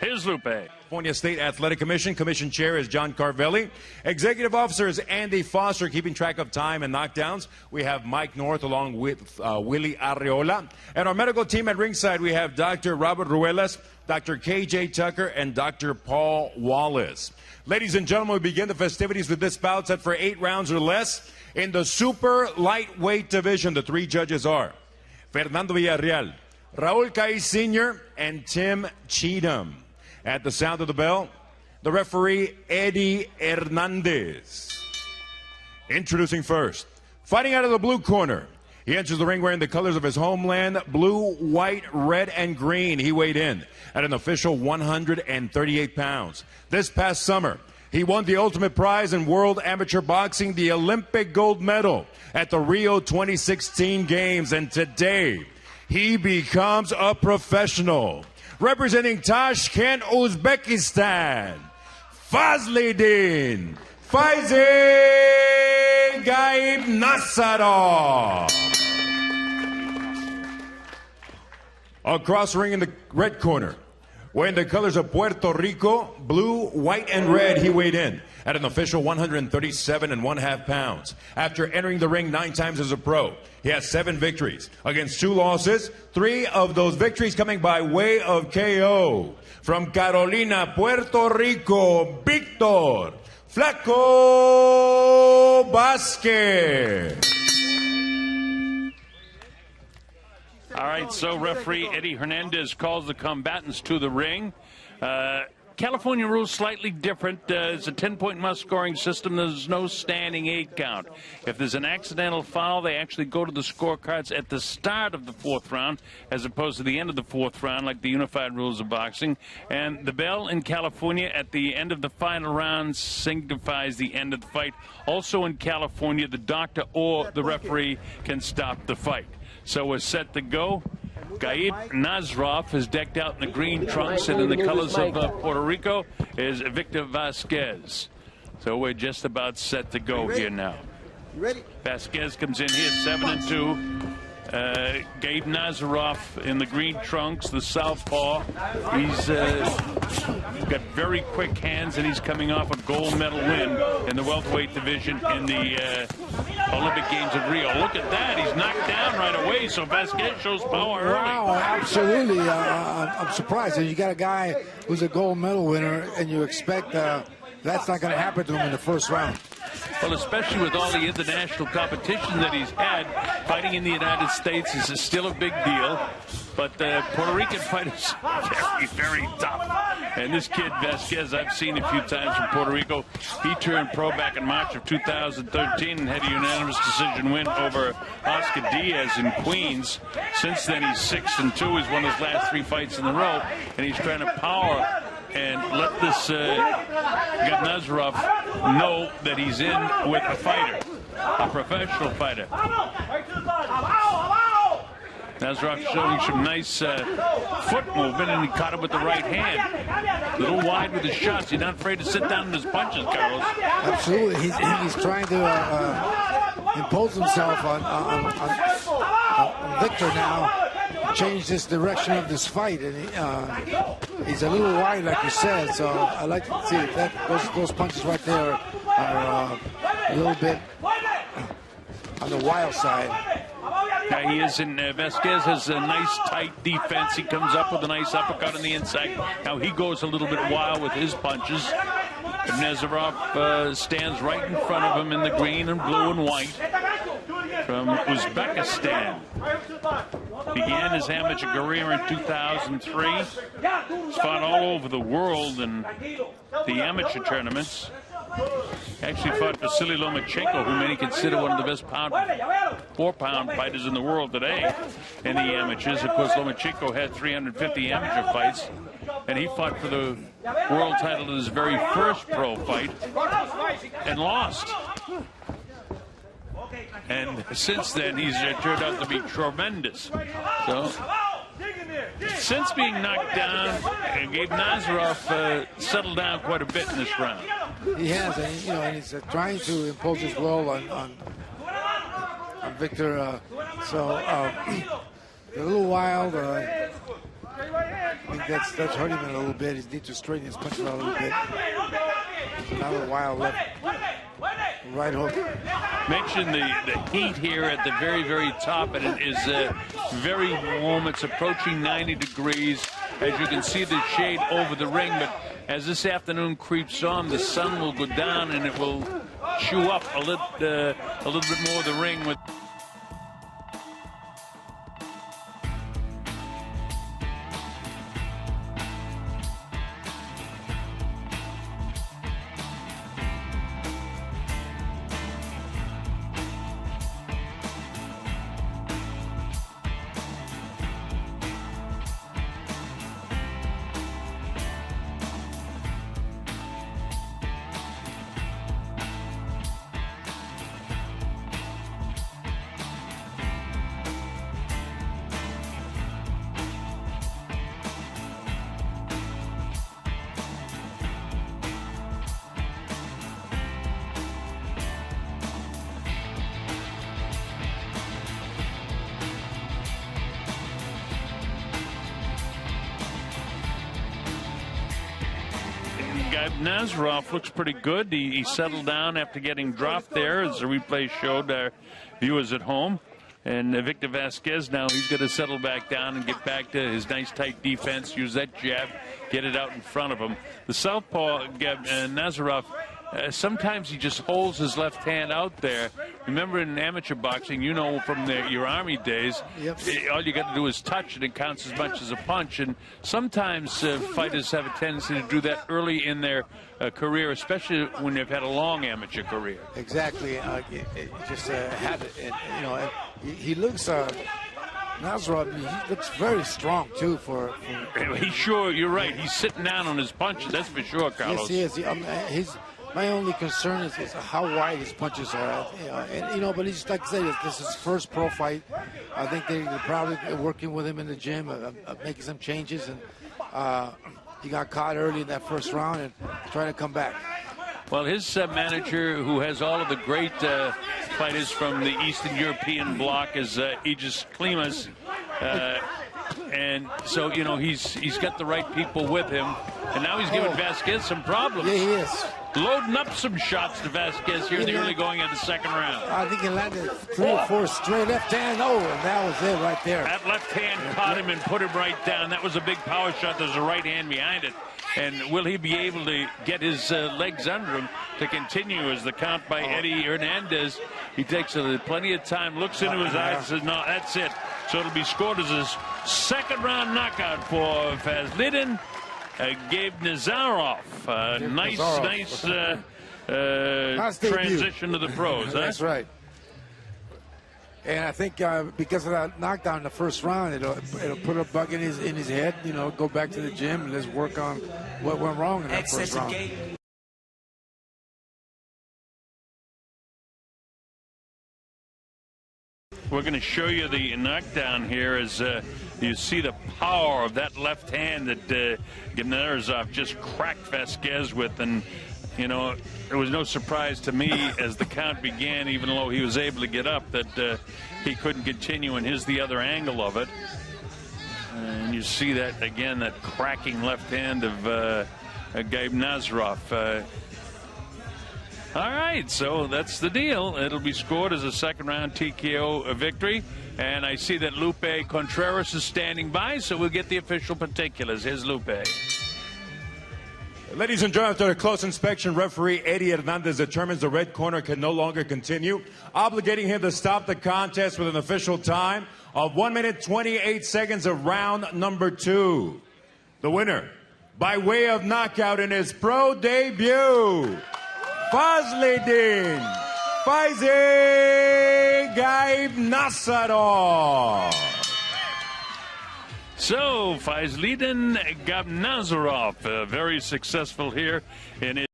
Here's Lupe. California State Athletic Commission. Commission Chair is John Carvelli. Executive Officer is Andy Foster. Keeping track of time and knockdowns, we have Mike North along with Willie Arreola. And our medical team at ringside, we have Dr. Robert Ruelas, Dr. KJ Tucker, and Dr. Paul Wallace. Ladies and gentlemen, we begin the festivities with this bout set for 8 rounds or less. In the super lightweight division, the 3 judges are Fernando Villarreal, Raul Caiz Sr., and Tim Cheatham. At the sound of the bell, the referee, Eddie Hernandez. Introducing first, fighting out of the blue corner. He enters the ring wearing the colors of his homeland, blue, white, red, and green. He weighed in at an official 138 pounds. This past summer, he won the ultimate prize in World Amateur Boxing, the Olympic gold medal at the Rio 2016 Games. And today, he becomes a professional. Representing Tashkent, Uzbekistan, Fazliddin Гаибназаров. Across the ring in the red corner, wearing the colors of Puerto Rico, blue, white, and red, he weighed in at an official 137.5 pounds. After entering the ring 9 times as a pro, he has 7 victories against 2 losses, 3 of those victories coming by way of KO. From Carolina, Puerto Rico, Victor Flaco Vasquez. All right, so referee Eddie Hernandez calls the combatants to the ring. California rules slightly different. It's a 10-point must-scoring system. There's no standing 8 count. If there's an accidental foul, they actually go to the scorecards at the start of the 4th round as opposed to the end of the 4th round like the unified rules of boxing. And the bell in California at the end of the final round signifies the end of the fight. Also in California, the doctor or the referee can stop the fight. So we're set to go. Гаибназаров is decked out in the green trunks, and in the colors of Puerto Rico is Victor Vasquez. So we're just about set to go here now. Vasquez comes in here 7-2. Гаибназаров in the green trunks, the southpaw. He's got very quick hands, and he's coming off a gold medal win in the welterweight division in the Olympic Games of Rio. Look at that. He's knocked down right away, so Vasquez shows power early. Wow, absolutely. I'm surprised. You got a guy who's a gold medal winner, and you expect that's not going to happen to him in the first round. Well, especially with all the international competition that he's had, fighting in the United States is still a big deal. But the Puerto Rican fight is very, very tough. And this kid, Vasquez, I've seen a few times from Puerto Rico. He turned pro back in March of 2013 and had a unanimous decision win over Oscar Diaz in Queens. Since then, he's 6-2. He's won his last 3 fights in a row. And he's trying to power and let this Гаибназаров know that he's in with a fighter, a professional fighter. Nazarov showing some nice foot movement, and he caught him with the right hand. A little wide with his shots. He's not afraid to sit down in his punches, Carlos. Absolutely. He's trying to impose himself on Victor now. Change this direction of this fight, and he's a little wide, like you said. So I like to see that those punches right there are a little bit on the wild side. Yeah, he is in. Vasquez has a nice tight defense. He comes up with a nice uppercut on the inside. Now he goes a little bit wild with his punches. Gáibnazarov stands right in front of him in the green and blue and white from Uzbekistan. Began his amateur career in 2003. He's fought all over the world in the amateur tournaments. Actually fought Vasily Lomachenko, who many consider one of the best 4-pound fighters in the world today in the amateurs. Of course, Lomachenko had 350 amateur fights, and he fought for the world title in his very first pro fight and lost. And since then, he's turned out to be tremendous. So, since being knocked down, Gáibnazarov settled down quite a bit in this round. He has, and he's trying to impose his will on Victor. A little wild. I think that's hurting him a little bit. He needs to straighten his punches out a little bit. Another wild left right hook. Mention the heat here at the very, very top, and it is very warm. It's approaching 90 degrees. As you can see, the shade over the ring, but as this afternoon creeps on, the sun will go down and it will chew up a little bit more of the ring with. Gaibnazarov looks pretty good. He settled down after getting dropped there, as the replay showed our viewers at home. And Victor Vasquez now, he's going to settle back down and get back to his nice tight defense, use that jab, get it out in front of him. The southpaw, Nazarov, sometimes he just holds his left hand out there. Remember, in amateur boxing, you know from your Army days, all you got to do is touch and it counts as much as a punch. And sometimes fighters have a tendency to do that early in their career, especially when they've had a long amateur career. Exactly. Just had it. You know, he looks. Nazarov, he looks very strong too. He's sure. You're right. He's sitting down on his punches. That's for sure, Carlos. Yes, he is. My only concern is how wide his punches are. But he's, like I said, this is his first pro fight. I think they're probably working with him in the gym, making some changes. And he got caught early in that first round and trying to come back. Well, his manager, who has all of the great fighters from the Eastern European bloc, is Aegis Klimas. And so, he's got the right people with him. And now he's giving Vasquez some problems. Yeah, he is. Loading up some shots to Vasquez here in the early going of the second round. I think he landed 3 or 4 straight left hand. Oh, and that was it right there. That left hand caught him and put him right down. That was a big power shot. There's a right hand behind it. And will he be able to get his legs under him to continue as the count by Eddie Hernandez? He takes plenty of time, looks into his eyes and says, no, that's it. So it'll be scored as his second round knockout for Fazliddin Gaibnazarov. Nice transition to the pros. That's right. And I think because of that knockdown in the first round, it'll put a bug in his head. Go back to the gym and let's work on what went wrong in that first round. We're going to show you the knockdown here as you see the power of that left hand that Gaibnazarov just cracked Vasquez with. And, it was no surprise to me as the count began, even though he was able to get up, that he couldn't continue, and here's the other angle of it. And you see that, again, that cracking left hand of Gaibnazarov. All right, so that's the deal. It'll be scored as a second-round TKO victory. And I see that Lupe Contreras is standing by, so we'll get the official particulars. Here's Lupe. Ladies and gentlemen, after a close inspection, referee Eddie Hernandez determines the red corner can no longer continue, obligating him to stop the contest with an official time of 1 minute 28 seconds of round number 2. The winner, by way of knockout in his pro debut, Fazliddin Gaibnazarov. So, Fazliddin Gaibnazarov, very successful here in his